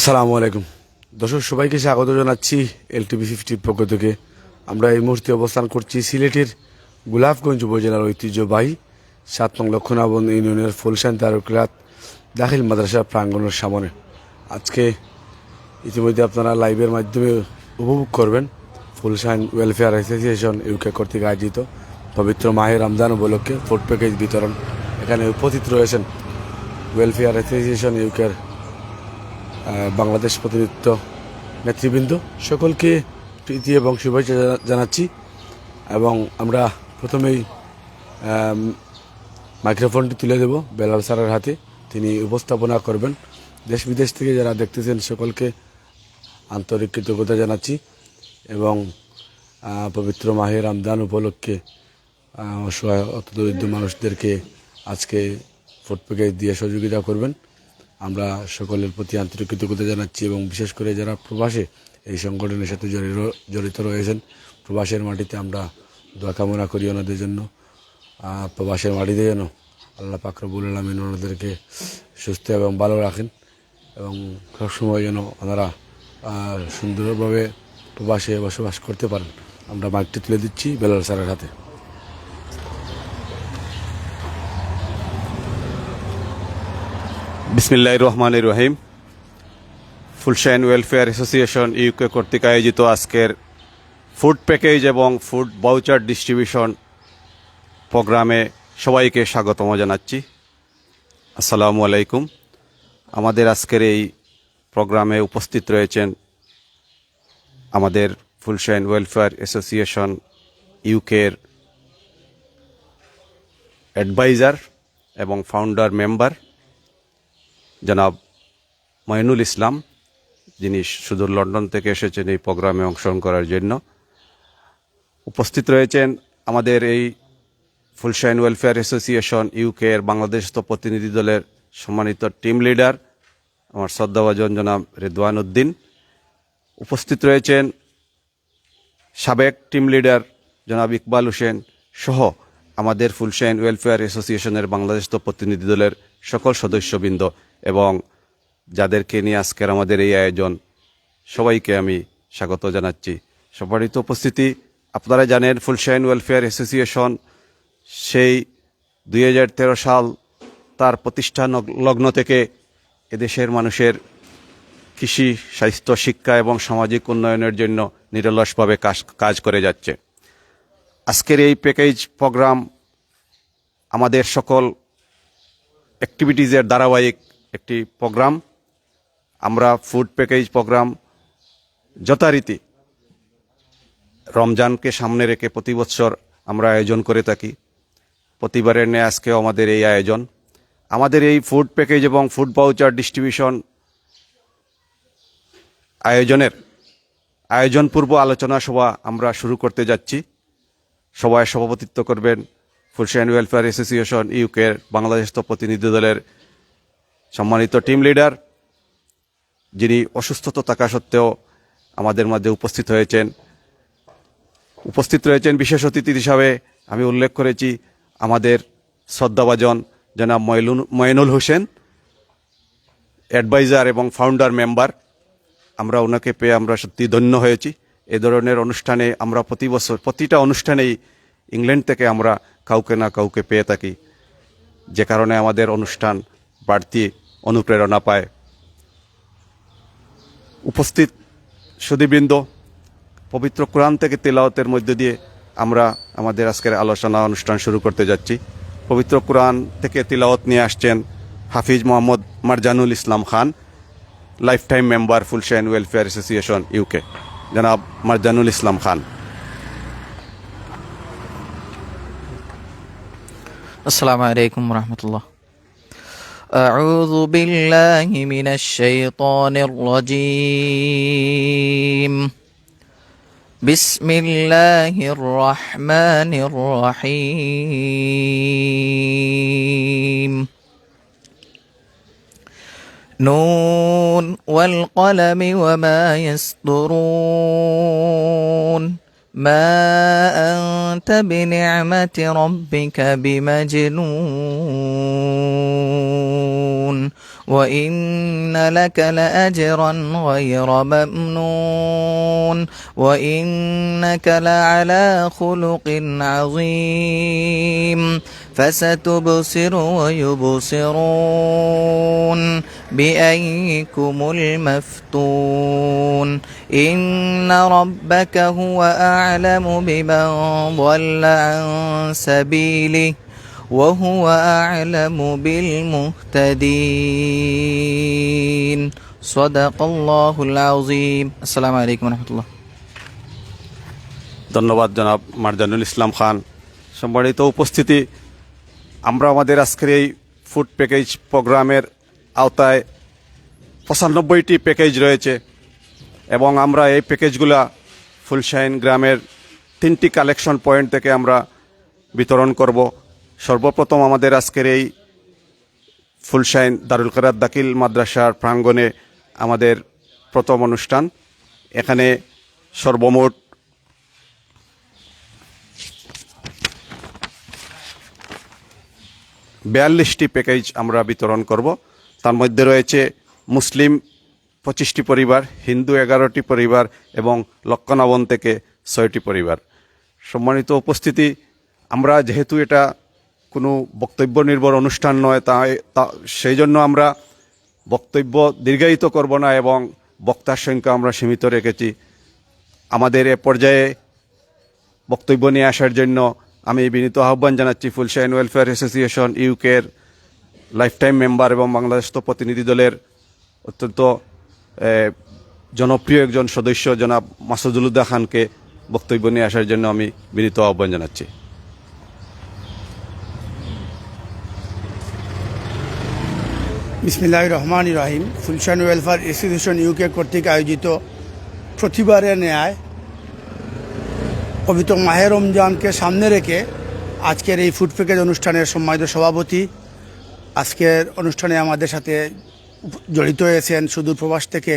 আসসালামু আলাইকুম দর্শক, সবাইকে স্বাগত জানাচ্ছি LTV50 পক্ষ থেকে। আমরা এই মুহূর্তে অবস্থান করছি সিলেটের গোলাপগঞ্জ উপজেলার ঐতিহ্যবাহী 7 নং লক্ষণাবন ইউনিয়নের ফুলশান দারুল দাখিল মাদ্রাসা প্রাঙ্গণের সামনে। আজকে ইতিমধ্যে আপনারা লাইভের মাধ্যমে উপভোগ করবেন ফুলশান ওয়েলফেয়ার অ্যাসোসিয়েশন ইউকে কর্তৃক আয়োজিত পবিত্র মাহে রমজান উপলক্ষে ফুড প্যাকেজ বিতরণ। এখানে উপস্থিত রয়েছেন ওয়েলফেয়ার অ্যাসোসিয়েশন ইউকের বাংলাদেশ প্রতিনিধিত্ব নেতৃবৃন্দ। সকলকে প্রীতি এবং শুভেচ্ছা জানাচ্ছি এবং আমরা প্রথমেই মাইক্রোফোনটি তুলে দেব বেলাল স্যারের হাতে। তিনি উপস্থাপনা করবেন। দেশ বিদেশ থেকে যারা দেখতেছেন সকলকে আন্তরিক কৃতজ্ঞতা জানাচ্ছি এবং পবিত্র মাহে রমজান উপলক্ষে অসহায় অত্যদরিদ্র মানুষদেরকে আজকে ফুড প্যাকেজ দিয়ে সহযোগিতা করবেন। আমরা সকলের প্রতি আন্তরিক কৃতজ্ঞতা জানাচ্ছি এবং বিশেষ করে যারা প্রবাসে এই সংগঠনের সাথে জড়িত রয়েছেন, প্রবাসের মাটিতে আমরা দোয়া কামনা করি ওনাদের জন্য। প্রবাসের মাটিতে যেন আল্লাহ পাক রব্বুল আলামিন ওনাদেরকে সুস্থ এবং ভালো রাখেন এবং সবসময় যেন ওনারা সুন্দরভাবে প্রবাসে বসবাস করতে পারেন। আমরা মাইকটি তুলে দিচ্ছি বেলাল স্যারের হাতে। বিসমিল্লাহির রহমানির রহিম। ফুলশান ওয়েলফেয়ার অ্যাসোসিয়েশন ইউকে কর্তৃক আয়োজিত আজকের ফুড প্যাকেজ এবং ফুড ভাউচার ডিস্ট্রিবিউশন প্রোগ্রামে সবাইকে স্বাগতম জানাচ্ছি। আসসালামু আলাইকুম। আমাদের আজকের এই প্রোগ্রামে উপস্থিত রয়েছেন আমাদের ফুলশান ওয়েলফেয়ার অ্যাসোসিয়েশন ইউকের অ্যাডভাইজার এবং ফাউন্ডার মেম্বার জনাব মঈনুল ইসলাম, যিনি সুদূর লন্ডন থেকে এসেছেন এই প্রোগ্রামে অংশগ্রহণ করার জন্য। উপস্থিত রয়েছেন আমাদের এই ফুলশান ওয়েলফেয়ার অ্যাসোসিয়েশন ইউকের বাংলাদেশ প্রতিনিধি দলের সম্মানিত টিম লিডার আমার শ্রদ্ধাভাজন জনাব রেদওয়ান উদ্দিন। উপস্থিত রয়েছেন সাবেক টিম লিডার জনাব ইকবাল হোসেন সহ আমাদের ফুলশান ওয়েলফেয়ার অ্যাসোসিয়েশনের বাংলাদেশ প্রতিনিধি দলের সকল সদস্যবৃন্দ এবং যাদেরকে নিয়ে আজকের আমাদের এই আয়োজন, সবাইকে আমি স্বাগত জানাচ্ছি। সম্মানিত উপস্থিতি, আপনারা জানেন ফুলশান ওয়েলফেয়ার অ্যাসোসিয়েশন সেই 2013 সাল তার প্রতিষ্ঠান লগ্ন থেকে এদেশের মানুষের কৃষি, স্বাস্থ্য, শিক্ষা এবং সামাজিক উন্নয়নের জন্য নিরলসভাবে কাজ করে যাচ্ছে। আজকের এই প্যাকেজ প্রোগ্রাম আমাদের সকল অ্যাক্টিভিটিজের ধারাবাহিক একটি প্রোগ্রাম। আমরা ফুড প্যাকেজ প্রোগ্রাম যথারীতি রমজানকে সামনে রেখে প্রতি বছর আমরা আয়োজন করে থাকি। প্রতিবারের ন্যায় আজকেও আমাদের এই আয়োজন। আমাদের এই ফুড প্যাকেজ এবং ফুড ভাউচার ডিস্ট্রিবিউশন আয়োজন পূর্ব আলোচনা সভা আমরা শুরু করতে যাচ্ছি। সভায় সভাপতিত্ব করবেন ফুলশান ওয়েলফেয়ার অ্যাসোসিয়েশন ইউকের বাংলাদেশ প্রতিনিধি দলের সম্মানিত টিম লিডার, যিনি অসুস্থতা থাকা সত্ত্বেও আমাদের মধ্যে উপস্থিত রয়েছেন। বিশেষ অতিথি হিসাবে আমি উল্লেখ করেছি আমাদের শ্রদ্ধাভাজন জনাব মঈনুল হোসেন, অ্যাডভাইজার এবং ফাউন্ডার মেম্বার। আমরা ওনাকে পেয়ে আমরা সত্যি ধন্য হয়েছি। এ ধরনের অনুষ্ঠানে আমরা প্রতি বছর প্রতিটা অনুষ্ঠানেই ইংল্যান্ড থেকে আমরা কাউকে না কাউকে পেয়ে থাকি, যে কারণে আমাদের অনুষ্ঠান বাড়তি অনুপ্রেরণা পায়। উপস্থিত সুধীবৃন্দ, পবিত্র কোরআন থেকে তেলাওয়াতের মধ্য দিয়ে আমরা আমাদের আজকের আলোচনা অনুষ্ঠান শুরু করতে যাচ্ছি। পবিত্র কোরআন থেকে তিলাওয়াত নিয়ে আসছেন Hafiz Mohammad Marjanul Islam Khan, life time member Fulshan welfare association UK. জনাব মারজানুল ইসলাম খান। আসসালামু আলাইকুম রহমতুল্লাহ। أعوذ بالله من الشيطان الرجيم. بسم الله الرحمن الرحيم. نون والقلم وما يسطرون. ما أنت بنعمة ربك بمجنون. وإن لك لأجرا غير ممنون وإنك لعلى خلق عظيم فستبصر ويبصرون بأيكم المفتون إن ربك هو أعلم بمن ضل عن سبيله وهو أعلم بالمهتدين صدق الله العظيم السلام عليكم ورحمة الله ধন্যবাদ জনাব মারজানুল ইসলাম খান। সম্মানিত উপস্থিতি, আমরা আমাদের আজকের এই ফুড প্যাকেজ প্রোগ্রামের আওতায় 95টি প্যাকেজ রয়েছে এবং আমরা এই প্যাকেজগুলা ফুলশাইন গ্রামের 3টি কালেকশন পয়েন্ট থেকে আমরা বিতরণ করব। সর্বপ্রথম আমাদের আজকের এই ফুলশাইন দারুল কেরাত দাখিল মাদ্রাসার প্রাঙ্গণে আমাদের প্রথম অনুষ্ঠান। এখানে সর্বমোট 42টি প্যাকেজ আমরা বিতরণ করব। তার মধ্যে রয়েছে মুসলিম 25টি পরিবার, হিন্দু 11টি পরিবার এবং লক্ষণাবন থেকে 6টি পরিবার। সম্মানিত উপস্থিতি, আমরা যেহেতু এটা কোনো বক্তব্য নির্ভর অনুষ্ঠান নয়, সেই জন্য আমরা বক্তব্য দীর্ঘায়িত করব না এবং বক্তার সংখ্যা আমরা সীমিত রেখেছি। আমাদের এ পর্যায়ে বক্তব্য নিয়ে আসার জন্য আমি বিনীত আহ্বান জানাচ্ছি ফুলশাইন ওয়েলফেয়ার অ্যাসোসিয়েশন ইউকের লাইফটাইম মেম্বার এবং বাংলাদেশ প্রতিনিধি দলের অত্যন্ত জনপ্রিয় একজন সদস্য জনাব মাসুদুল উদ্দা খানকে বক্তব্য নিয়ে আসার জন্য আমি বিনীত আহ্বান জানাচ্ছি। বিসমিল্লাহির রহমানির রহিম। ফুলশাইন ওয়েলফেয়ার অ্যাসোসিয়েশন ইউকে কর্তৃক আয়োজিত প্রতিবারের ন্যায় পবিত্র মাহে রমজানকে সামনে রেখে আজকের এই ফুড প্যাকেজ অনুষ্ঠানের সম্মানিত সভাপতি, আজকের অনুষ্ঠানে আমাদের সাথে জড়িত হয়েছেন সুদূর প্রবাস থেকে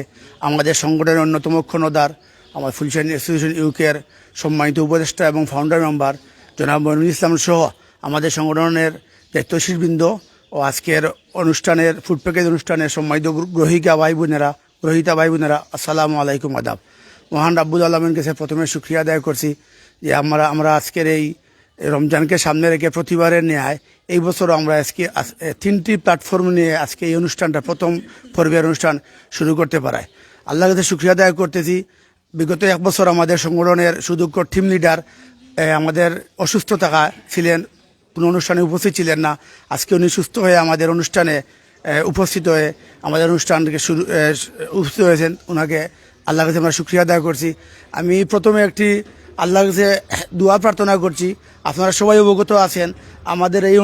আমাদের সংগঠনের অন্যতম ক্ষণদার, আমার ফুলশাইন অ্যাসোসিয়েশন ইউকের সম্মানিত উপদেষ্টা এবং ফাউন্ডার মেম্বার জনাব মইনুল ইসলাম সহ আমাদের সংগঠনের দায়িত্বশীলবৃন্দ ও আজকের অনুষ্ঠানের ফুড প্যাকেজ অনুষ্ঠানের সম্মানিত গ্রহিতা ভাই বোনেরা আসসালামু আলাইকুম আদাব। মহান রাব্বুল আলমের কাছে প্রথমে শুকরিয়া আদায় করছি যে আমরা আজকের এই রমজানকে সামনে রেখে প্রতিবারের ন্যায় এই বছরও আমরা আজকে 3টি প্ল্যাটফর্ম নিয়ে আজকে এই অনুষ্ঠানটা প্রথম পর্বের অনুষ্ঠান শুরু করতে পারায় আল্লাহর কাছে শুকরিয়া আদায় করতেছি। বিগত 1 বছর আমাদের সংগঠনের সুদক্ষ টিম লিডার আমাদের অসুস্থ থাকা ছিলেন, কোনো অনুষ্ঠানে উপস্থিত ছিলেন না। আজকে উনি সুস্থ হয়ে আমাদের অনুষ্ঠানে উপস্থিত হয়ে আমাদের অনুষ্ঠানকে উপস্থিত হয়েছেন। ওনাকে আল্লাহর কাছে আমরা শুকরিয়া আদায় করছি। আমি প্রথমে একটি আল্লাহর কাছে দোয়া প্রার্থনা করছি। আপনারা সবাই অবগত আছেন আমাদের এই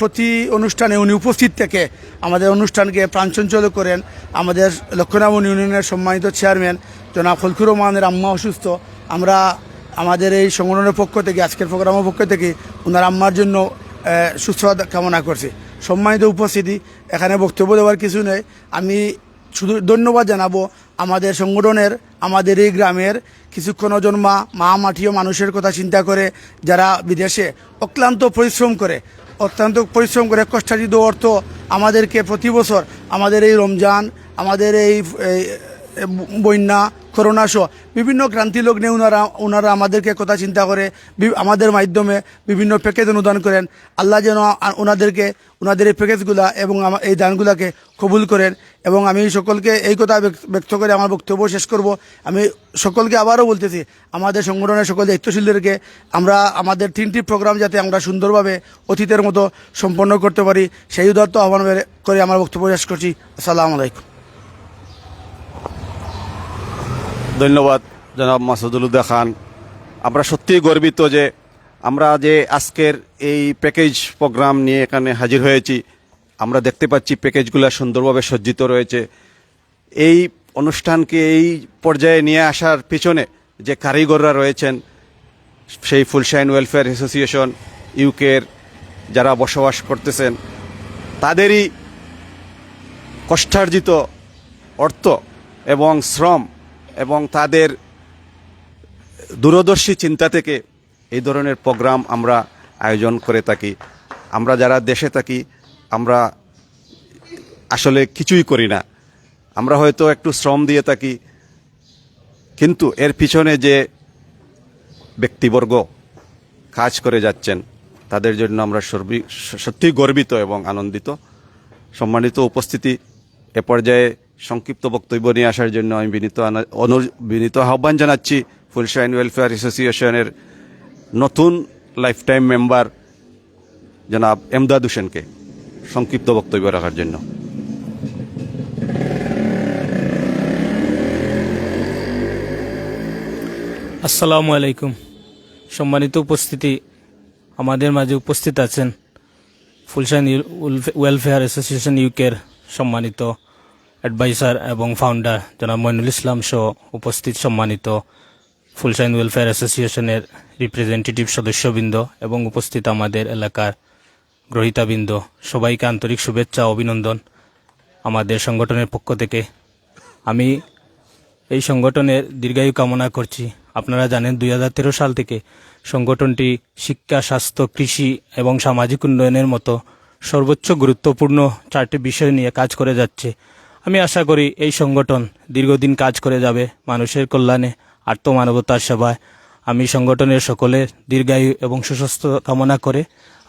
প্রতি অনুষ্ঠানে উনি উপস্থিত থেকে আমাদের অনুষ্ঠানকে প্রাণচঞ্চল করেন। আমাদের লক্ষণাবন ইউনিয়নের সম্মানিত চেয়ারম্যান জনাব ফলকুর রহমানের আম্মা অসুস্থ, আমরা আমাদের এই সংগঠনের পক্ষ থেকে আজকের প্রোগ্রামের পক্ষ থেকে ওনার আম্মার জন্য সুস্থতা কামনা করছি। সম্মানিত উপস্থিতি, এখানে বক্তব্য দেওয়ার কিছু নেই। আমি শুধু ধন্যবাদ জানাবো আমাদের সংগঠনের, আমাদের এই গ্রামের কিছুক্ষণ জন্মা মা মাটিও মানুষের কথা চিন্তা করে যারা বিদেশে অক্লান্ত পরিশ্রম করে কষ্টার্জিত অর্থ আমাদেরকে প্রতি বছর আমাদের এই রমজান, আমাদের এই বন্যা, করোনা সহ বিভিন্ন ক্রান্তি লগ্নে ওনারা আমাদেরকে কথা চিন্তা করে আমাদের মাধ্যমে বিভিন্ন প্যাকেজ অনুদান করেন। আল্লাহ যেন ওনাদের এই প্যাকেজগুলা এবং এই দানগুলাকে কবুল করেন। এবং আমি সকলকে এই কথা ব্যক্ত করে আমার বক্তব্য শেষ করব। আমি সকলকে আবারও বলতেছি, আমাদের সংগঠনের সকল দায়িত্বশীলদেরকে আমরা আমাদের 3টি প্রোগ্রাম যাতে আমরা সুন্দরভাবে অতীতের মতো সম্পন্ন করতে পারি সেই উদাত্ত আহ্বান করে আমার বক্তব্য শেষ করছি। আসসালামু আলাইকুম। ধন্যবাদ জনাব মাসুদুল উদ্দা খান। আমরা সত্যিই গর্বিত যে আমরা যে আজকের এই প্যাকেজ প্রোগ্রাম নিয়ে এখানে হাজির হয়েছি। আমরা দেখতে পাচ্ছি প্যাকেজগুলো সুন্দরভাবে সজ্জিত রয়েছে। এই অনুষ্ঠানকে এই পর্যায়ে নিয়ে আসার পিছনে যে কারিগররা রয়েছেন, সেই ফুলশাইন ওয়েলফেয়ার অ্যাসোসিয়েশন ইউকের যারা বসবাস করতেছেন, তাদেরই কষ্টার্জিত অর্থ এবং শ্রম এবং তাদের দূরদর্শী চিন্তা থেকে এই ধরনের প্রোগ্রাম আমরা আয়োজন করে থাকি। আমরা যারা দেশে থাকি আমরা আসলে কিছুই করি না। আমরা হয়তো একটু শ্রম দিয়ে থাকি, কিন্তু এর পিছনে যে ব্যক্তিবর্গ কাজ করে যাচ্ছেন তাদের জন্য আমরা সত্যি গর্বিত এবং আনন্দিত। সম্মানিত উপস্থিতি, এ পর্যায়ে সংক্ষিপ্ত বক্তব্য নিয়ে আসার জন্য আমি বিনীত আহ্বান জানাচ্ছি ফুলশাইন ওয়েলফেয়ার অ্যাসোসিয়েশনের নতুন লাইফ টাইম মেম্বার জনাব এমদাদ হোসেনকে সংক্ষিপ্ত বক্তব্য রাখার জন্য। আসসালামু আলাইকুম। সম্মানিত উপস্থিতি, আমাদের মাঝে উপস্থিত আছেন ফুলশাইন ওয়েলফেয়ার অ্যাসোসিয়েশন ইউকের সম্মানিত অ্যাডভাইজার এবং ফাউন্ডার জনাব মইনুল ইসলাম সহ উপস্থিত সম্মানিত ফুলশাইন ওয়েলফেয়ার অ্যাসোসিয়েশনের রিপ্রেজেন্টেটিভ সদস্যবৃন্দ এবং উপস্থিত আমাদের এলাকার গ্রহীতাবৃন্দ, সবাইকে আন্তরিক শুভেচ্ছা ও অভিনন্দন আমাদের সংগঠনের পক্ষ থেকে। আমি এই সংগঠনের দীর্ঘায়ু কামনা করছি। আপনারা জানেন 2013 সাল থেকে সংগঠনটি শিক্ষা, স্বাস্থ্য, কৃষি এবং সামাজিক উন্নয়নের মতো সর্বোচ্চ গুরুত্বপূর্ণ 4টি বিষয় নিয়ে কাজ করে যাচ্ছে। আমি আশা করি এই সংগঠন দীর্ঘদিন কাজ করে যাবে মানুষের কল্যাণে, আত্মমানবতার সেবায়। আমি সংগঠনের সকলের দীর্ঘায়ু এবং সুস্বাস্থ্য কামনা করে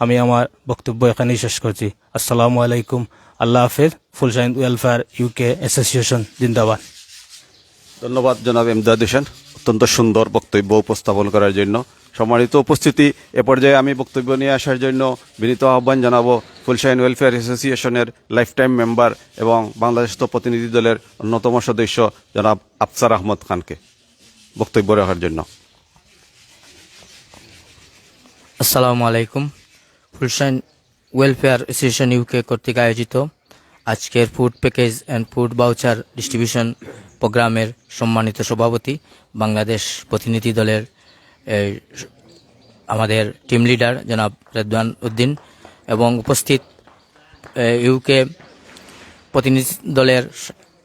আমি আমার বক্তব্য এখানেই শেষ করছি। আসসালামু আলাইকুম। আল্লাহ হাফেজ। ফুলশাইন ওয়েলফেয়ার ইউকে অ্যাসোসিয়েশন জিন্দাবাদ। ধন্যবাদ জনাব এমদাদ হোসেন অত্যন্ত সুন্দর বক্তব্য উপস্থাপন করার জন্য। সম্মানিত উপস্থিতি, এ পর্যায়ে আমি বক্তব্য নিয়ে আসার জন্য বিনীত আহ্বান জানাবো ফুলশাইন ওয়েলফেয়ার অ্যাসোসিয়েশনের লাইফ টাইম মেম্বার এবং বাংলাদেশ প্রতিনিধি দলের অন্যতম সদস্য জনাব আফসার আহমদ খানকে বক্তব্য রাখার জন্য। আসসালামু আলাইকুম। ফুলশাইন ওয়েলফেয়ার অ্যাসোসিয়েশন ইউকে কর্তৃক আয়োজিত আজকের food package and food voucher distribution প্রোগ্রামের সম্মানিত সভাপতি, বাংলাদেশ প্রতিনিধি দলের আমাদের টিম লিডার জনাব রেদওয়ান উদ্দিন এবং উপস্থিত ইউকে প্রতিনিধি দলের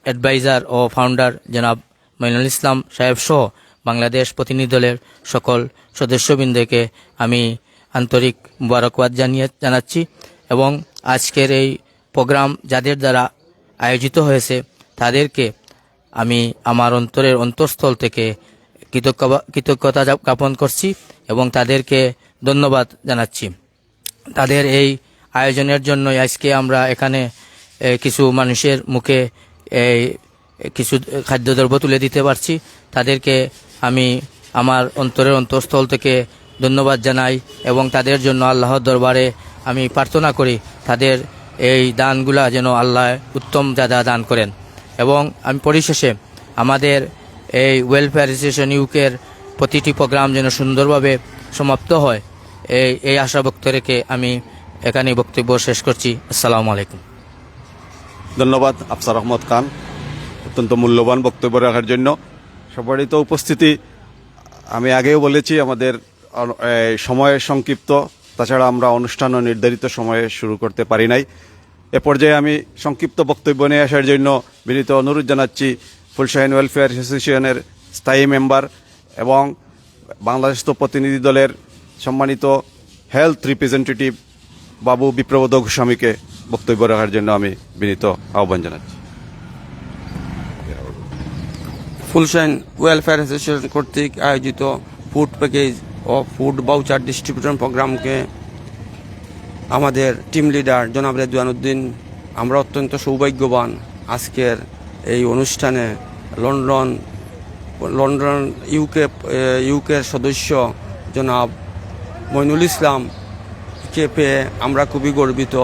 অ্যাডভাইজার ও ফাউন্ডার জনাব মইনুল ইসলাম সাহেব সহ বাংলাদেশ প্রতিনিধি দলের সকল সদস্যবৃন্দকে আমি আন্তরিক মুবারকবাদ জানাচ্ছি এবং আজকের এই প্রোগ্রাম যাদের দ্বারা আয়োজিত হয়েছে তাদেরকে আমি আমার অন্তরের অন্তঃস্থল থেকে কৃতজ্ঞতা জ্ঞাপন করছি এবং তাদেরকে ধন্যবাদ জানাচ্ছি। তাদের এই আয়োজনের জন্য আজকে আমরা এখানে কিছু মানুষের মুখে কিছু খাদ্যদ্রব্য তুলে দিতে পারছি। তাদেরকে আমি আমার অন্তরের অন্তঃস্থল থেকে ধন্যবাদ জানাই এবং তাদের জন্য আল্লাহর দরবারে আমি প্রার্থনা করি তাদের এই দানগুলা যেন আল্লাহ উত্তম জাদা দান করেন। এবং আমি পরিশেষে আমাদের এই ওয়েলফেয়ার অ্যাসোসিয়েশন ইউকের প্রতিটি প্রোগ্রাম যেন সুন্দরভাবে সমাপ্ত হয় এই আশা ব্যক্ত রেখে আমি এখানে বক্তব্য শেষ করছি। আসসালামু আলাইকুম। ধন্যবাদ আফসার আহমদ খান অত্যন্ত মূল্যবান বক্তব্য রাখার জন্য। সম্মানিত উপস্থিতি, আমি আগেও বলেছি আমাদের সময় সংক্ষিপ্ত, তাছাড়া আমরা অনুষ্ঠানও নির্ধারিত সময়ে শুরু করতে পারি নাই। এ পর্যায়ে আমি সংক্ষিপ্ত বক্তব্য নিয়ে আসার জন্য বিনীত অনুরোধ জানাচ্ছি ফুলশাইন ওয়েলফেয়ার অ্যাসোসিয়েশনের স্থায়ী মেম্বার এবং বাংলাদেশ প্রতিনিধি দলের সম্মানিত হেলথ রিপ্রেজেন্টেটিভ বাবু বিপ্রবোধ গোস্বামীকে বক্তব্য রাখার জন্য আমি বিনীত আহ্বান জানাচ্ছি। ফুলশাইন ওয়েলফেয়ার অ্যাসোসিয়েশন কর্তৃক আয়োজিত ফুড প্যাকেজ ও ফুড ভাউচার ডিস্ট্রিবিউশন প্রোগ্রামকে আমাদের টিম লিডার জনাব রেদওয়ান উদ্দিন, আমরা অত্যন্ত সৌভাগ্যবান আজকের এই অনুষ্ঠানে লন্ডন ইউকের সদস্য জনাব মইনুল ইসলামকে পেয়ে আমরা খুবই গর্বিত।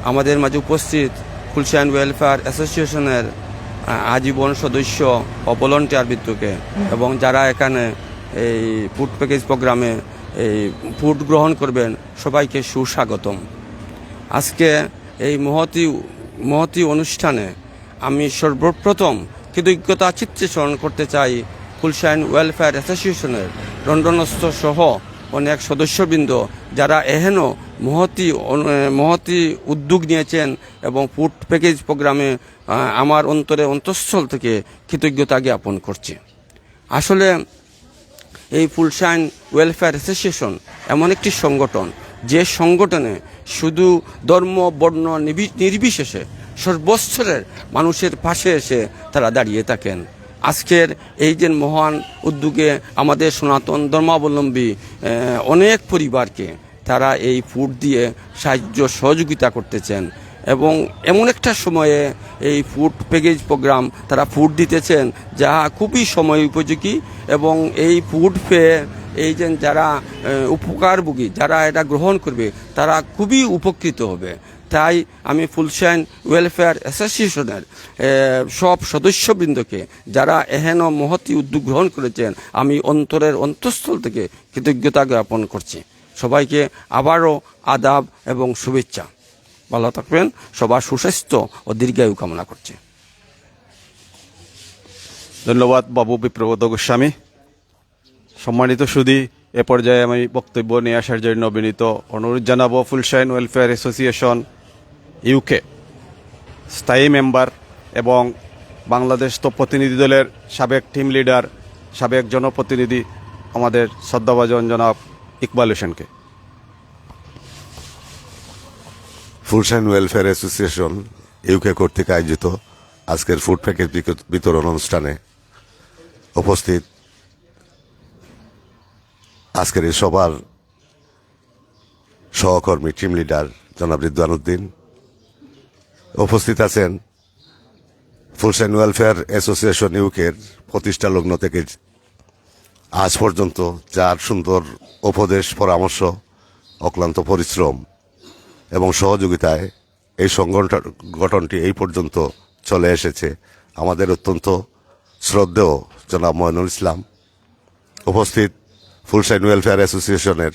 আমাদের মাঝে উপস্থিত ফুলশাইন ওয়েলফেয়ার অ্যাসোসিয়েশনের আজীবন সদস্য ও ভলান্টিয়ার বৃন্দকে এবং যারা এখানে এই ফুড প্যাকেজ প্রোগ্রামে এই ফুড গ্রহণ করবেন সবাইকে সুস্বাগতম। আজকে এই মহতি অনুষ্ঠানে আমি সর্বপ্রথম কৃতজ্ঞতা চিত্রে স্মরণ করতে চাই ফুলশাইন ওয়েলফেয়ার অ্যাসোসিয়েশনের লন্ডনস্থ সহ অনেক সদস্যবৃন্দ যারা এহেন মহতি উদ্যোগ নিয়েছেন এবং ফুড প্যাকেজ প্রোগ্রামে আমার অন্তঃস্থল থেকে কৃতজ্ঞতা জ্ঞাপন করছি। আসলে এই ফুলশাইন ওয়েলফেয়ার অ্যাসোসিয়েশন এমন একটি সংগঠন যে সংগঠনে শুধু ধর্ম বর্ণ নির্বিশেষে সর্বস্তরের মানুষের পাশে এসে তারা দাঁড়িয়ে থাকেন। আজকের এই যে মহান উদ্যোগে আমাদের সনাতন ধর্মাবলম্বী অনেক পরিবারকে তারা এই ফুড দিয়ে সাহায্য সহযোগিতা করতেছেন এবং এমন একটা সময়ে এই ফুড প্যাকেজ প্রোগ্রাম তারা ফুড দিতেছেন যা খুবই সময় উপযোগী এবং এই ফুড পেয়ে এই যে যারা উপকারভোগী যারা এটা গ্রহণ করবে তারা খুবই উপকৃত হবে। তাই আমি ফুলশাইন ওয়েলফেয়ার অ্যাসোসিয়েশনের সব সদস্যবৃন্দকে যারা এহেন মহতি উদ্যোগ গ্রহণ করেছেন আমি অন্তরের অন্তঃস্থল থেকে কৃতজ্ঞতা জ্ঞাপন করছি। সবাইকে আবারও আদাব এবং শুভেচ্ছা। ভালো থাকবেন, সবার সুস্বাস্থ্য ও দীর্ঘায়ু কামনা করছি। ধন্যবাদ বাবু বিপ্রবোধ গোস্বামী। সম্মানিত সুধী, এ পর্যায়ে আমি বক্তব্য নিয়ে আসার জন্য বিনীত অনুরোধ জানাবো ফুলশাইন ওয়েলফেয়ার অ্যাসোসিয়েশন ইউকে স্থায়ী মেম্বার এবং বাংলাদেশ তো প্রতিনিধি দলের সাবেক টিম লিডার, সাবেক জনপ্রতিনিধি আমাদের শ্রদ্ধাভাজন জনাব ইকবাল হোসেনকে। ফুলশাইন ওয়েলফেয়ার অ্যাসোসিয়েশন ইউকে কর্তৃক আয়োজিত আজকের ফুড প্যাকেজ বিতরণ অনুষ্ঠানে উপস্থিত আজকের এই সবার সহকর্মী টিম লিডার জনাব রিদওয়ান উদ্দিন, উপস্থিত আছেন ফুলশাইন ওয়েলফেয়ার অ্যাসোসিয়েশন ইউকের প্রতিষ্ঠা লগ্ন থেকে আজ পর্যন্ত যার সুন্দর উপদেশ, পরামর্শ, অক্লান্ত পরিশ্রম এবং সহযোগিতায় এই সংগঠনটি এই পর্যন্ত চলে এসেছে আমাদের অত্যন্ত শ্রদ্ধেয় জনাব ময়নুল ইসলাম, উপস্থিত ফুলশাইন ওয়েলফেয়ার অ্যাসোসিয়েশনের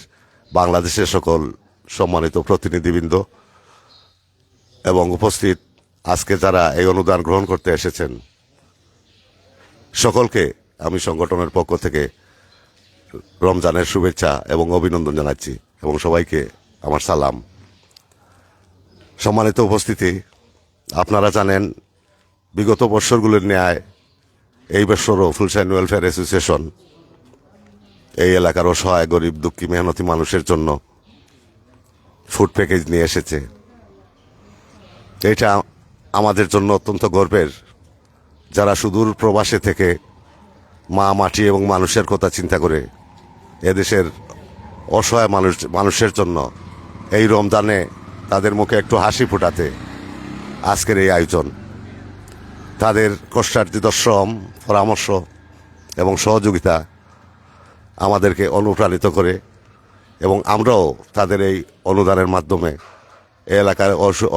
বাংলাদেশের সকল সম্মানিত প্রতিনিধিবৃন্দ এবং উপস্থিত আজকে যারা এই অনুদান গ্রহণ করতে এসেছেন সকলকে আমি সংগঠনের পক্ষ থেকে রমজানের শুভেচ্ছা এবং অভিনন্দন জানাচ্ছি এবং সবাইকে আমার সালাম। সম্মানিত উপস্থিতি, আপনারা জানেন বিগত বৎসরগুলোর ন্যায় এই বছরও ফুলশাইন ওয়েলফেয়ার অ্যাসোসিয়েশন এই এলাকার অসহায় গরিব দুঃখী মেহনতি মানুষের জন্য ফুড প্যাকেজ নিয়ে এসেছে। এটা আমাদের জন্য অত্যন্ত গর্বের, যারা সুদূর প্রবাসে থেকে মা মাটি এবং মানুষের কথা চিন্তা করে এদেশের অসহায় মানুষের জন্য এই রমজানে তাদের মুখে একটু হাসি ফোটাতে আজকের এই আয়োজন। তাদের কষ্টার্জিত শ্রম, পরামর্শ এবং সহযোগিতা আমাদেরকে অনুপ্রাণিত করে এবং আমরাও তাদের এই অনুদানের মাধ্যমে এই এলাকার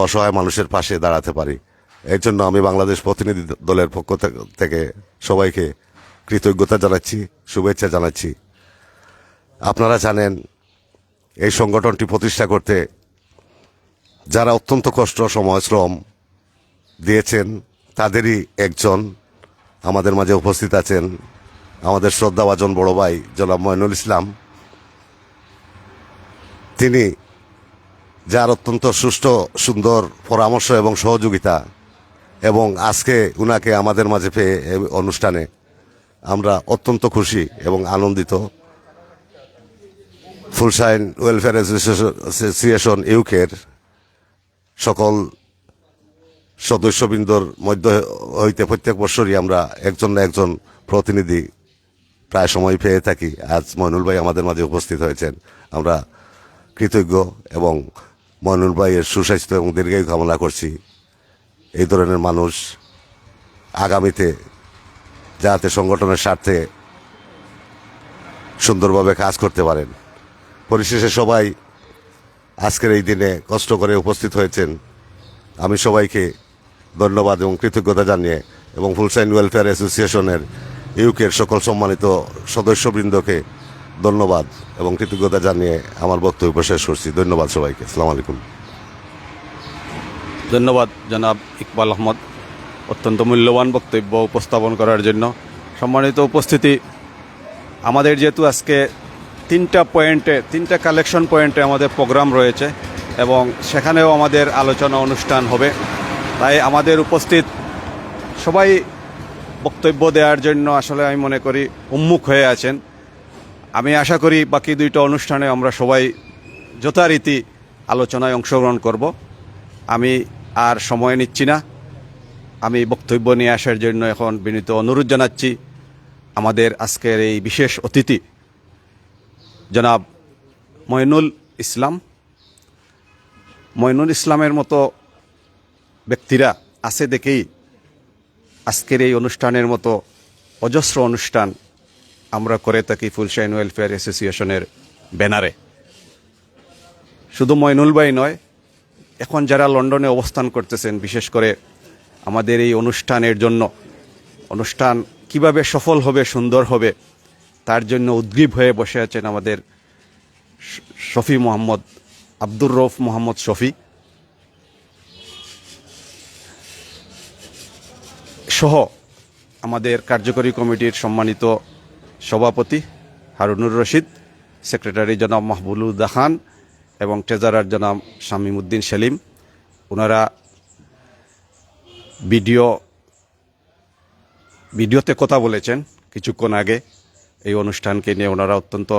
অসহায় মানুষের পাশে দাঁড়াতে পারি। এর জন্য আমি বাংলাদেশ প্রতিনিধি দলের পক্ষ থেকে সবাইকে কৃতজ্ঞতা জানাচ্ছি, শুভেচ্ছা জানাচ্ছি। আপনারা জানেন এই সংগঠনটি প্রতিষ্ঠা করতে যারা অত্যন্ত কষ্ট, সময়, শ্রম দিয়েছেন তাদেরই একজন আমাদের মাঝে উপস্থিত আছেন আমাদের শ্রদ্ধাভাজন বড় ভাই জনাব ময়নুল ইসলাম। তিনি যার অত্যন্ত সুষ্ঠু সুন্দর পরামর্শ এবং সহযোগিতা এবং আজকে উনাকে আমাদের মাঝে পেয়ে এই অনুষ্ঠানে আমরা অত্যন্ত খুশি এবং আনন্দিত। ফুলশাইন ওয়েলফেয়ার অ্যাসোসিয়েশন ইউকের সকল সদস্যবৃন্দর মধ্য হইতে প্রত্যেক বছরই আমরা একজন না একজন প্রতিনিধি প্রায় সময় পেয়ে থাকি। আজ ময়নুল ভাই আমাদের মাঝে উপস্থিত হয়েছেন, আমরা কৃতজ্ঞ এবং ময়নুল ভাইয়ের সুস্বাস্থ্য এবং দীর্ঘায়ু কামনা করছি। এই ধরনের মানুষ আগামীতে যাতে সংগঠনের স্বার্থে সুন্দরভাবে কাজ করতে পারেন। পরিশেষে সবাই আজকের এই দিনে কষ্ট করে উপস্থিত হয়েছেন, আমি সবাইকে ধন্যবাদ এবং কৃতজ্ঞতা জানিয়ে এবং ফুলশাইন ওয়েলফেয়ার অ্যাসোসিয়েশনের ইউকের সকল সম্মানিত সদস্যবৃন্দকে ধন্যবাদ এবং কৃতজ্ঞতা জানিয়ে আমার বক্তব্য শেষ করছি। ধন্যবাদ সবাইকে। আসসালামু আলাইকুম। ধন্যবাদ জনাব ইকবাল আহমদ অত্যন্ত মূল্যবান বক্তব্য উপস্থাপন করার জন্য। সম্মানিত উপস্থিতি, আমাদের যেহেতু আজকে তিনটা কালেকশন পয়েন্টে আমাদের প্রোগ্রাম রয়েছে এবং সেখানেও আমাদের আলোচনা অনুষ্ঠান হবে, তাই আমাদের উপস্থিত সবাই বক্তব্য দেওয়ার জন্য আসলে আমি মনে করি উন্মুখ হয়ে আছেন। আমি আশা করি বাকি দুইটা অনুষ্ঠানে আমরা সবাই যথারীতি আলোচনায় অংশগ্রহণ করব। আমি আর সময় নিচ্ছি না, আমি বক্তব্য নিয়ে আসার জন্য এখন বিনীত অনুরোধ জানাচ্ছি আমাদের আজকের এই বিশেষ অতিথি জনাব মঈনুল ইসলাম। মঈনুল ইসলামের মতো ব্যক্তিরা আছে দেখেই আজকের এই অনুষ্ঠানের মতো অজস্র অনুষ্ঠান আমরা করে থাকি ফুলশাইন ওয়েলফেয়ার অ্যাসোসিয়েশনের ব্যানারে। শুধু মঈনুল ভাই নয়, এখন যারা লন্ডনে অবস্থান করতেছেন, বিশেষ করে আমাদের এই অনুষ্ঠানের জন্য, অনুষ্ঠান কিভাবে সফল হবে, সুন্দর হবে, তার জন্য উদ্গ্রীব হয়ে বসে আছেন আমাদের শফি মোহাম্মদ, আব্দুর রউফ মোহাম্মদ শফি সহ আমাদের কার্যকরী কমিটির সম্মানিত সভাপতি হারুনুর রশিদ, সেক্রেটারি জনাব মাহবুবুল্লাহ খান এবং ট্রেজারার জনাব শামীমউদ্দিন সেলিম। ওনারা ভিডিওতে কথা বলেছেন কিছুক্ষণ আগে এই অনুষ্ঠানকে নিয়ে। ওনারা অত্যন্ত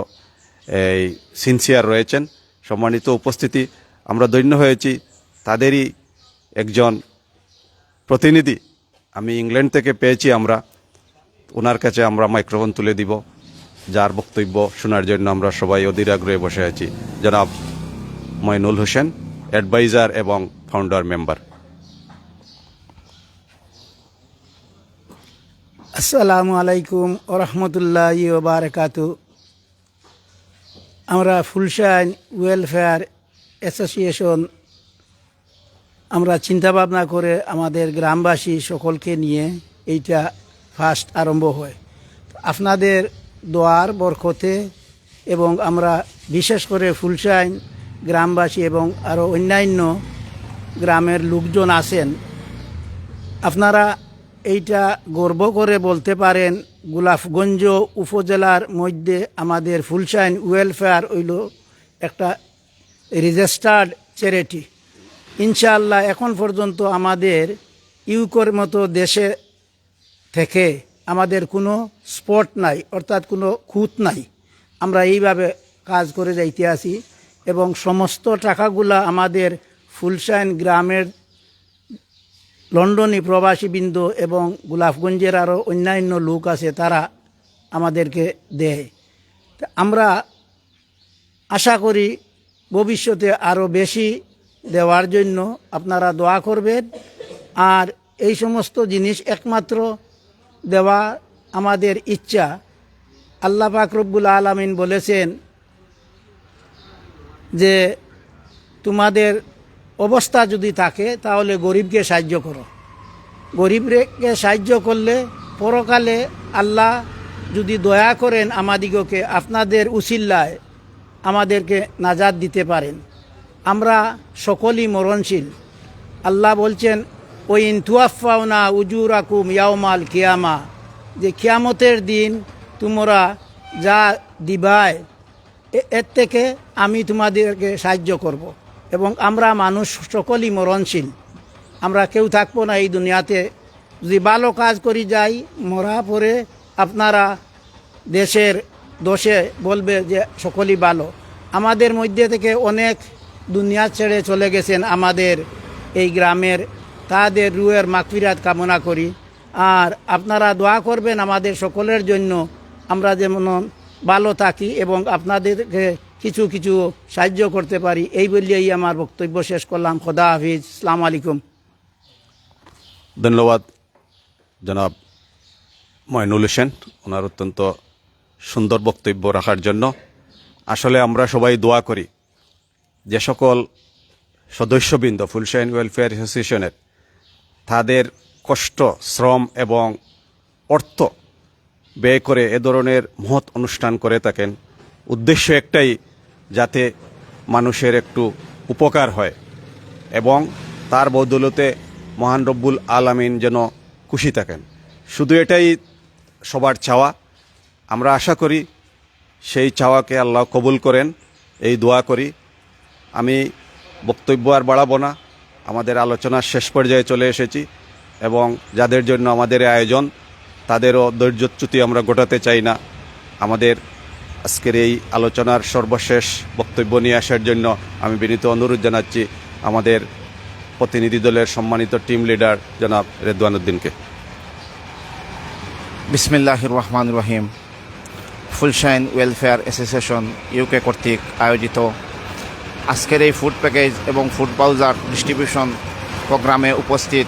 সিনসিয়ার রয়েছেন। সম্মানিত উপস্থিতি, আমরা ধন্য হয়েছি তাদেরই একজন প্রতিনিধি আমি ইংল্যান্ড থেকে পেয়েছি। আমরা ওনার কাছে আমরা মাইক্রোফোন তুলে দিব, যার বক্তব্য শোনার জন্য আমরা সবাই অধীর আগ্রহে বসে আছি। জনাব মঈনুল হোসেন, অ্যাডভাইজার এবং ফাউন্ডার মেম্বার। আসসালামু আলাইকুম ওয়া রাহমাতুল্লাহি ওয়া বারাকাতু। আমরা ফুলশাইন ওয়েলফেয়ার অ্যাসোসিয়েশন আমরা চিন্তা ভাবনা করে আমাদের গ্রামবাসী সকলকে নিয়ে এইটা ফার্স্ট আরম্ভ হয়। আপনাদের দোয়ার বরকতে এবং আমরা বিশেষ করে ফুলশাইন গ্রামবাসী এবং আরও অন্যান্য গ্রামের লোকজন আছেন, আপনারা এইটা গর্ব করে বলতে পারেন গোলাপগঞ্জ উপজেলার মধ্যে আমাদের ফুলশাইন ওয়েলফেয়ার হইল একটা রেজিস্টার্ড চ্যারিটি। ইনশাআল্লাহ এখন পর্যন্ত আমাদের ইউকের মতো দেশে থেকে আমাদের কোনো স্পট নাই, অর্থাৎ কোনো খুঁত নাই। আমরা এইভাবে কাজ করে যাইতে আসি এবং সমস্ত টাকাগুলা আমাদের ফুলশাইন গ্রামের লন্ডনী প্রবাসীবৃন্দ এবং গোলাপগঞ্জের আরও অন্যান্য লোক আছে, তারা আমাদেরকে দেয়। আমরা আশা করি ভবিষ্যতে আরও বেশি দেওয়ার জন্য আপনারা দোয়া করবেন। আর এই সমস্ত জিনিস একমাত্র দেওয়া আমাদের ইচ্ছা। আল্লাহ পাক রব্বুল আলামিন বলেছেন যে তোমাদের অবস্থা যদি থাকে তাহলে গরিবকে সাহায্য করো। গরিবকে সাহায্য করলে পরকালে আল্লাহ যদি দয়া করেন আমাদিগকে, আপনাদের উসিল্লায় আমাদেরকে নাজাত দিতে পারেন। আমরা সকলেই মরণশীল। আল্লাহ বলছেন ওইন তুয়াফাউনা উজুরাকুম ইয়াউমাল কিয়ামা, যে কিয়ামতের দিন তোমরা যা দিবায় এর থেকে আমি তোমাদেরকে সাহায্য করব। এবং আমরা মানুষ সকলেই মরণশীল, আমরা কেউ থাকবো না এই দুনিয়াতে। যদি ভালো কাজ করি যাই, মরা পরে আপনারা দেশের দোষে বলবে যে সকলেই ভালো। আমাদের মধ্যে থেকে অনেক দুনিয়া ছেড়ে চলে গেছেন আমাদের এই গ্রামের, তাদের রুহের মাগফিরাত কামনা করি। আর আপনারা দোয়া করবেন আমাদের সকলের জন্য, আমরা যেমন ভালো থাকি এবং আপনাদেরকে কিছু কিছু সাহায্য করতে পারি। এই বলিয়েই আমার বক্তব্য শেষ করলাম। খোদা হাফিজ, আসসালামু আলাইকুম। ধন্যবাদ জনাব মঈনুল হোসেন, ওনার অত্যন্ত সুন্দর বক্তব্য রাখার জন্য। আসলে আমরা সবাই দোয়া করি যে সকল সদস্যবৃন্দ ফুলশাইন ওয়েলফেয়ার অ্যাসোসিয়েশনের, তাদের কষ্ট, শ্রম এবং অর্থ ব্যয় করে এ ধরনের মহৎ অনুষ্ঠান করে থাকেন। উদ্দেশ্য একটাই, যাতে মানুষের একটু উপকার হয় এবং তার বদৌলতে মহান রব্বুল আলামিন যেন খুশি থাকেন। শুধু এটাই সবার চাওয়া। আমরা আশা করি সেই চাওয়াকে আল্লাহ কবুল করেন, এই দোয়া করি। আমি বক্তব্য আর বাড়াবো না, আমাদের আলোচনার শেষ পর্যায়ে চলে এসেছি এবং যাদের জন্য আমাদের আয়োজন তাদেরও ধৈর্যচ্যুতি আমরা ঘটাতে চাই না। আমাদের আজকের এই আলোচনার সর্বশেষ বক্তব্য নিয়ে আসার জন্য আমি বিনীত অনুরোধ জানাচ্ছি আমাদের প্রতিনিধি দলের সম্মানিত টিম লিডার জনাব রেদওয়ান উদ্দিনকে। বিসমিল্লাহির রহমান রহিম। ফুলশাইন ওয়েলফেয়ার অ্যাসোসিয়েশন ইউকে কর্তৃক আয়োজিত আজকের এই ফুড প্যাকেজ এবং ফুড বাউচার ডিস্ট্রিবিউশন প্রোগ্রামে উপস্থিত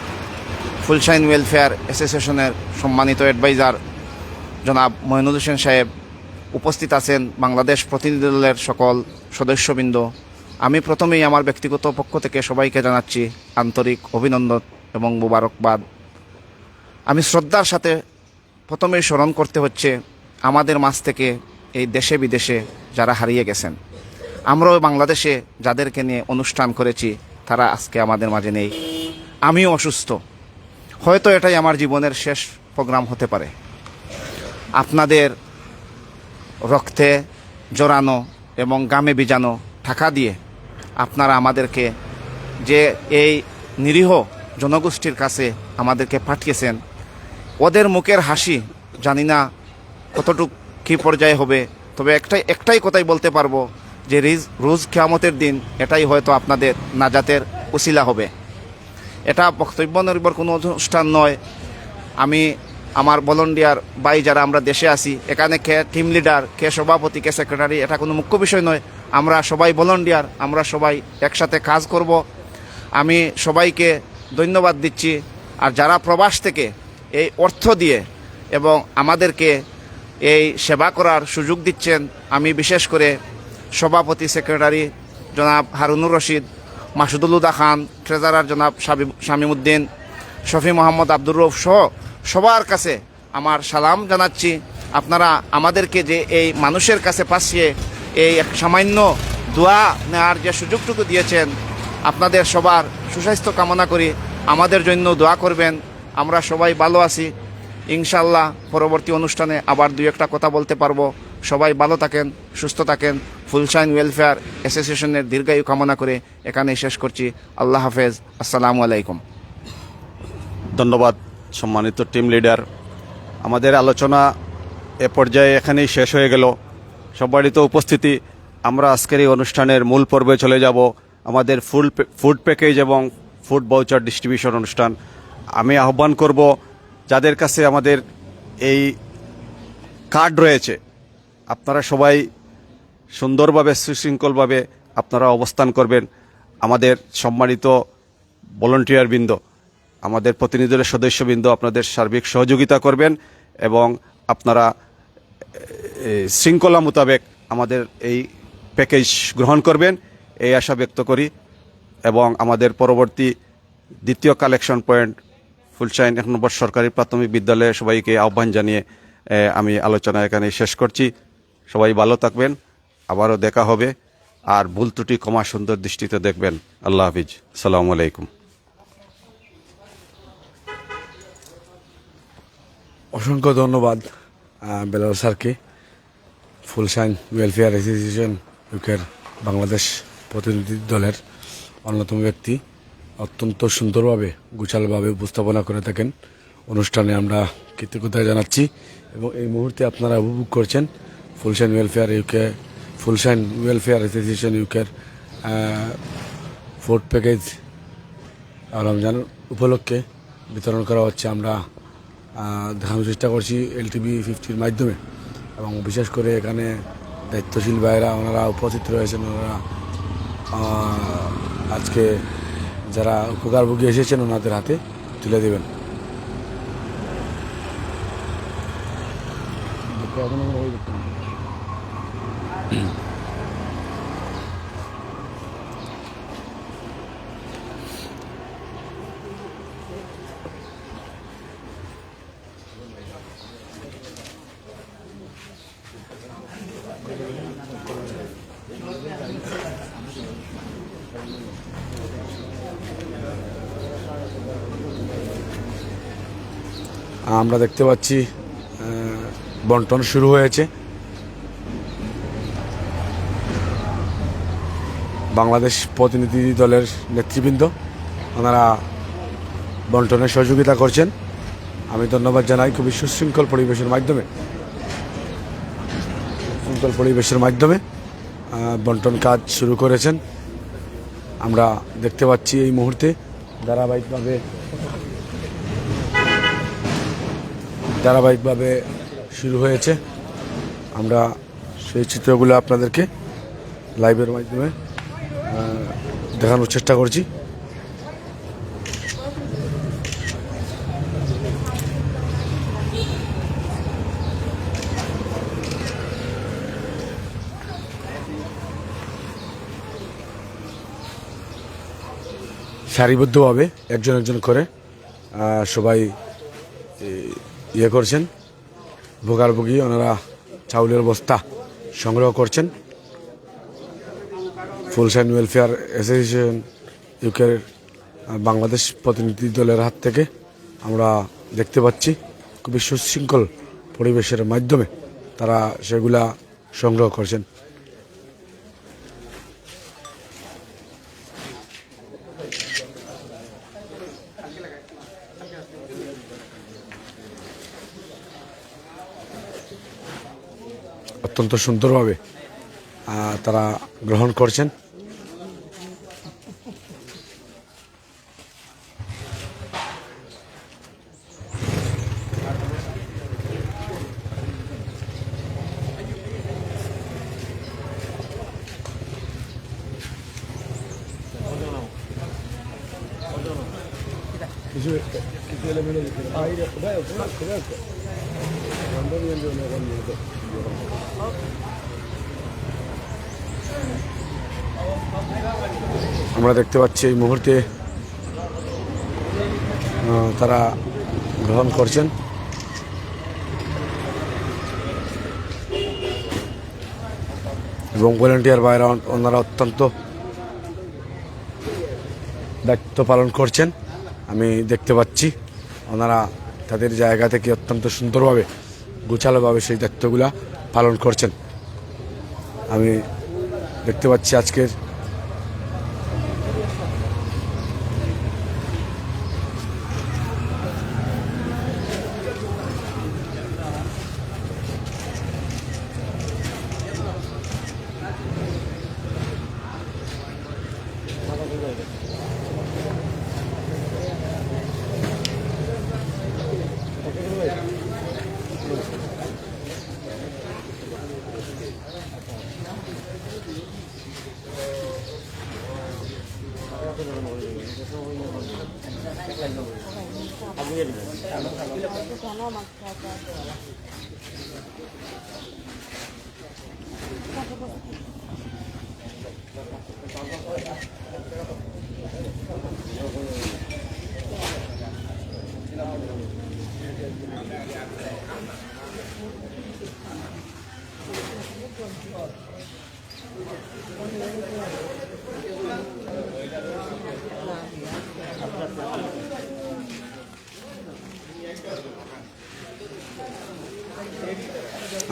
ফুলশাইন ওয়েলফেয়ার অ্যাসোসিয়েশনের সম্মানিত অ্যাডভাইজার জনাব মইনুল হোসেন সাহেব, উপস্থিত আছেন বাংলাদেশ প্রতিনিধি দলের সকল সদস্যবৃন্দ। আমি প্রথমেই আমার ব্যক্তিগত পক্ষ থেকে সবাইকে জানাচ্ছি আন্তরিক অভিনন্দন এবং মোবারকবাদ। আমি শ্রদ্ধার সাথে প্রথমেই স্মরণ করতে হচ্ছে আমাদের মাঝ থেকে এই দেশে বিদেশে যারা হারিয়ে গেছেন। আমরাও বাংলাদেশে যাদেরকে নিয়ে অনুষ্ঠান করেছি তারা আজকে আমাদের মাঝে নেই। আমিও অসুস্থ, হয়তো এটাই আমার জীবনের শেষ প্রোগ্রাম হতে পারে। আপনাদের রক্তে জড়ানো এবং গামে ভিজানো টাকা দিয়ে আপনারা আমাদেরকে যে এই নিরীহ জনগোষ্ঠীর কাছে আমাদেরকে পাঠিয়েছেন, ওদের মুখের হাসি জানি না কতটুকু কী পর্যায়ে হবে, তবে একটাই কথাই বলতে পারবো যে রোজ কিয়ামতের দিন এটাই হয়তো আপনাদের নাজাতের উসিলা হবে। এটা বক্তব্য নির্ভর কোনো অনুষ্ঠান নয়। আমি আমার ভলান্টিয়ার ভাই যারা আমরা দেশে আছি, এখানে কে টিম লিডার, কে সভাপতি, কে সেক্রেটারি, এটা কোনো মুখ্য বিষয় নয়। আমরা সবাই ভলান্টিয়ার, আমরা সবাই একসাথে কাজ করব। আমি সবাইকে ধন্যবাদ দিচ্ছি। আর যারা প্রবাস থেকে এই অর্থ দিয়ে এবং আমাদেরকে এই সেবা করার সুযোগ দিচ্ছেন, আমি বিশেষ করে সভাপতি সেক্রেটারি জনাব হারুনুর রশিদ, মাসুদুল হুদা খান, ট্রেজারার জনাব শামীমউদ্দিন, শফি মোহাম্মদ আব্দুর রউফ সহ সবার কাছে আমার সালাম জানাচ্ছি। আপনারা আমাদেরকে যে এই মানুষের কাছে পাঠিয়ে এই এক সামান্য দোয়া নেওয়ার যে সুযোগটুকু দিয়েছেন, আপনাদের সবার সুস্বাস্থ্য কামনা করি। আমাদের জন্য দোয়া করবেন। আমরা সবাই ভালো আছি ইনশাল্লাহ। পরবর্তী অনুষ্ঠানে আবার দুই একটা কথা বলতে পারবো। সবাই ভালো থাকেন, সুস্থ থাকেন। ফুলশাইন ওয়েলফেয়ার অ্যাসোসিয়েশনের দীর্ঘায়ু কামনা করে এখানেই শেষ করছি। আল্লাহ হাফেজ, আসসালামু আলাইকুম। ধন্যবাদ সম্মানিত টিম লিডার। আমাদের আলোচনা এ পর্যায়ে এখানেই শেষ হয়ে গেল। সম্মানিত উপস্থিতি, আমরা আজকের এই অনুষ্ঠানের মূল পর্বে চলে যাব, আমাদের ফুড প্যাকেজ এবং ফুড ভাউচার ডিস্ট্রিবিউশন অনুষ্ঠান। আমি আহ্বান করব যাদের কাছে আমাদের এই কার্ড রয়েছে, আপনারা সবাই সুন্দরভাবে সুশৃঙ্খলভাবে আপনারা অবস্থান করবেন। আমাদের সম্মানিত ভলান্টিয়ারবৃন্দ, আমাদের প্রতিনিধিদের সদস্যবৃন্দ আপনাদের সার্বিক সহযোগিতা করবেন এবং আপনারা শৃঙ্খলা মোতাবেক আমাদের এই প্যাকেজ গ্রহণ করবেন, এই আশা ব্যক্ত করি। এবং আমাদের পরবর্তী দ্বিতীয় কালেকশন পয়েন্ট ফুলশাইন 1 নম্বর সরকারি প্রাথমিক বিদ্যালয়ে সবাইকে আহ্বান জানিয়ে আমি আলোচনা এখানে শেষ করছি। সবাই ভালো থাকবেন, আবারও দেখা হবে। আর ভুল ত্রুটি ক্ষমা সুন্দর দৃষ্টিতে দেখবেন। আল্লাহ হাফিজ, আসসালামু আলাইকুম। অসংখ্য ধন্যবাদ বেলাল স্যারকে। ফুলশাইন ওয়েলফেয়ার অ্যাসোসিয়েশন ইউকের বাংলাদেশ প্রতিনিধি দলের অন্যতম ব্যক্তি, অত্যন্ত সুন্দরভাবে গুছালভাবে উপস্থাপনা করে থাকেন। অনুষ্ঠানে আমরা কৃতজ্ঞতা জানাচ্ছি এবং এই মুহূর্তে আপনারা উপভোগ করছেন ফুলশাইন ওয়েলফেয়ার অ্যাসোসিয়েশন ইউকের ফুড প্যাকেজ রমজান উপলক্ষে বিতরণ করা হচ্ছে। আমরা দেখানোর চেষ্টা করছি LTV 50 মাধ্যমে এবং বিশেষ করে এখানে দায়িত্বশীল ভাইরা ওনারা উপস্থিত রয়েছেন। ওনারা আজকে যারা উপকারভোগী এসেছেন ওনাদের হাতে তুলে দেবেন। আমরা দেখতে পাচ্ছি বন্টন শুরু হয়েছে। বাংলাদেশ প্রতিনিধি দলের নেতৃবৃন্দ ওনারা বন্টনের সহযোগিতা করছেন। আমি ধন্যবাদ জানাই। খুবই সুশৃঙ্খল পরিবেশের মাধ্যমে বন্টন কাজ শুরু করেছেন। আমরা দেখতে পাচ্ছি এই মুহূর্তে ধারাবাহিকভাবে শুরু হয়েছে। আমরা সেই চিত্রগুলো আপনাদেরকে লাইভের মাধ্যমে দেখানোর চেষ্টা করছি। সারিবদ্ধভাবে একজন একজন করে সবাই ইয়ে করছেন, ভোগারভোগী ওনারা চাউলের বস্তা সংগ্রহ করছেন। ফুলশাইন ওয়েলফেয়ার অ্যাসোসিয়েশন ইউকের বাংলাদেশ প্রতিনিধি দলের হাত থেকে আমরা দেখতে পাচ্ছি খুবই সুশৃঙ্খল পরিবেশের মাধ্যমে তারা সেগুলা সংগ্রহ করছেন। অত্যন্ত সুন্দরভাবে তারা গ্রহণ করছেন। আমরা দেখতে পাচ্ছি এই মুহূর্তে তারা গ্রহণ করছেন। এবং ভলেন্টিয়ার ভাইরা ওনারা অত্যন্ত দায়িত্ব পালন করছেন। আমি দেখতে পাচ্ছি ওনারা তাদের জায়গা থেকে অত্যন্ত সুন্দরভাবে গোছালোভাবে সেই দায়িত্বগুলা পালন করছেন। আমি দেখতে পাচ্ছি আজকের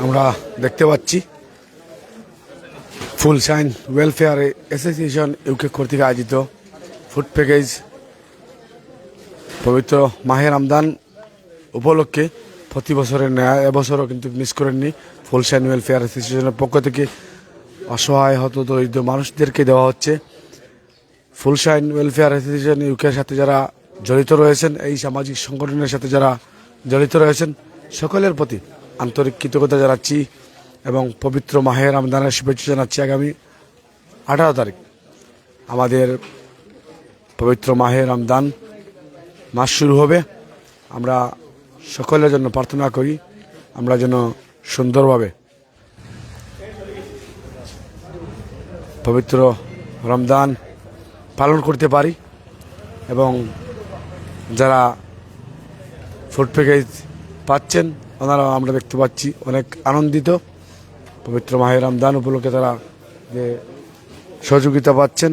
আমরা দেখতে পাচ্ছি ফুলশাইন ওয়েলফেয়ার অ্যাসোসিয়েশন ইউকে কর্তৃক আয়োজিত ফুড প্যাকেজ পবিত্র মাহে রমজান উপলক্ষে প্রতি বছরের ন্যায় এবছরও কিন্তু মিস করেননি। ফুলশাইন ওয়েলফেয়ার অ্যাসোসিয়েশনের পক্ষ থেকে অসহায় হত দরিদ্র মানুষদেরকে দেওয়া হচ্ছে। ফুলশাইন ওয়েলফেয়ার অ্যাসোসিয়েশন ইউকের সাথে যারা জড়িত রয়েছেন, এই সামাজিক সংগঠনের সাথে যারা জড়িত রয়েছেন, সকলের প্রতি আন্তরিক কৃতজ্ঞতা জানাচ্ছি এবং পবিত্র মাহে রমজানের শুভেচ্ছা জানাচ্ছি। আগামী 18 তারিখ আমাদের পবিত্র মাহে রমজান মাস শুরু হবে। আমরা সকলের জন্য প্রার্থনা করি আমরা যেন সুন্দরভাবে পবিত্র রমজান পালন করতে পারি এবং যারা ফুড প্যাকেজ পাচ্ছেন ওনারা আমরা দেখতে পাচ্ছি অনেক আনন্দিত। পবিত্র মাহে রমজান উপলক্ষে তারা যে সহযোগিতা পাচ্ছেন।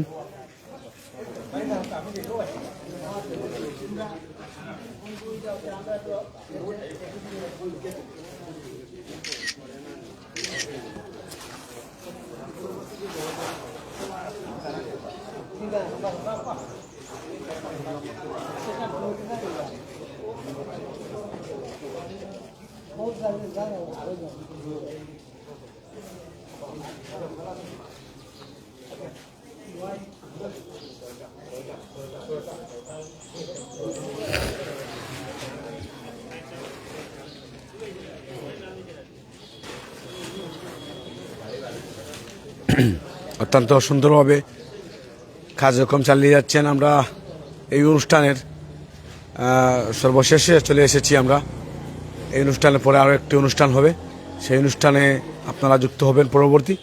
অত্যন্ত সুন্দরভাবে কার্যক্রম চালিয়ে যাচ্ছেন। আমরা এই অনুষ্ঠানের সর্বশেষে চলে এসেছি। আমরা এই অনুষ্ঠানের পরে আরও একটি অনুষ্ঠান হবে, সেই অনুষ্ঠানে আপনারা যুক্ত হবেন পরবর্তী।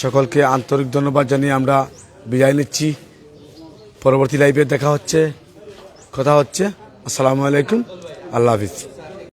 সকলকে আন্তরিক ধন্যবাদ জানিয়ে আমরা বিদায় নিচ্ছি। পরবর্তী লাইভে কথা হচ্ছে। আসসালামু আলাইকুম, আল্লাহ হাফিজ।